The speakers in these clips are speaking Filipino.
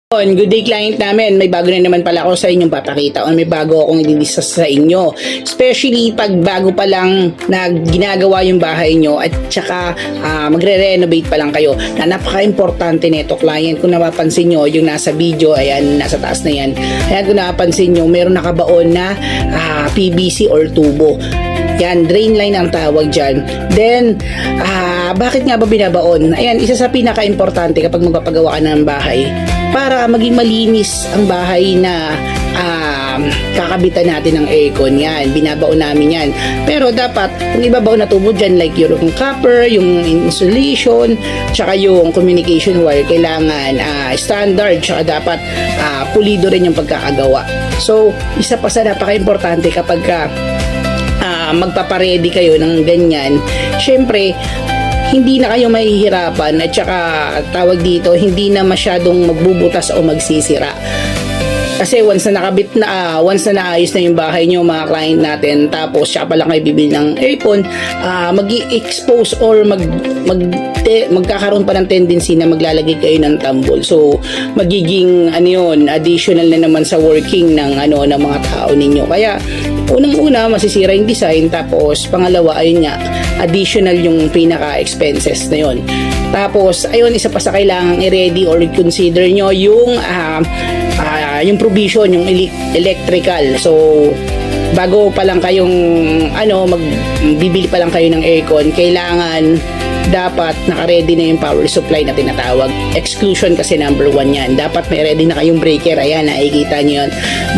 Good day client namin, may bago na naman pala ako sa inyong papakita o may bago akong i-discuss sa inyo. Especially pag bago pa lang na ginagawa yung bahay nyo at saka magre-renovate pa lang kayo. Na napaka-importante nito client. Kung napapansin nyo, yung nasa video, ayan, nasa taas na yan. Ayan, kung napapansin nyo, meron nakabaon na PVC or tubo. Yan, drain line ang tawag dyan. Then, bakit nga ba binabaon? Ayan, isa sa pinaka-importante kapag magpapagawa ka ng bahay para maging malinis ang bahay na kakabitan natin ng aircon. Yan, binabaon namin yan. Pero dapat, kung ibabaon na tubo dyan, like yung copper, yung insulation, tsaka yung communication wire, kailangan standard, tsaka dapat pulido rin yung pagkakagawa. So, isa pa sa napaka-importante kapag magpaparedy kayo ng ganyan, syempre hindi na kayo mahihirapan at saka tawag dito, hindi na masyadong magbubutas o magsisira. Kasi once na nakabit na, once na naayos na yung bahay nyo mga client natin, tapos siya pa lang kayo bibili ng aircon, mag-i-expose or magkakaroon pa ng tendency na maglalagay kayo ng tambol. So magiging additional na naman sa working ng ng mga tao ninyo. Kaya unang-una masisira yung design, tapos pangalawa ayun nga, additional yung pinaka-expenses na yun. Tapos ayun, isa pa sa kailangang i-ready or consider nyo yung provision, yung electrical. So bago pa lang kayong magbibili pa lang kayo ng aircon, kailangan dapat naka-ready na yung power supply na tinatawag. Exclusion kasi number 1 yan. Dapat may ready na kayong breaker. Ayan, nakikita nyo yun.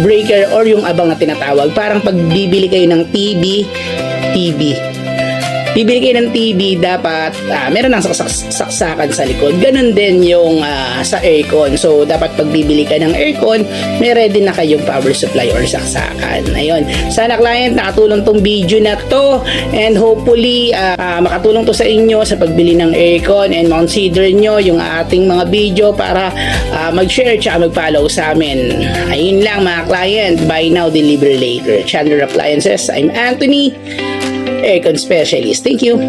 Breaker or yung abang na tinatawag. Parang pag bibili kayo ng TV. Bibili kayo ng TV, dapat meron ng saksakan sa likod. Ganun din yung sa aircon. So, dapat pag bibili ka ng aircon, may ready na kayong power supply or saksakan. Ayun. Sana client, nakatulong tong video na to. And hopefully, makatulong to sa inyo sa pagbili ng aircon. And consider nyo yung ating mga video para mag-share at mag-follow sa amin. Ayun lang mga client. Buy now, deliver later. Chandler Appliances. I'm Anthony, Aircon Specialist. Thank you.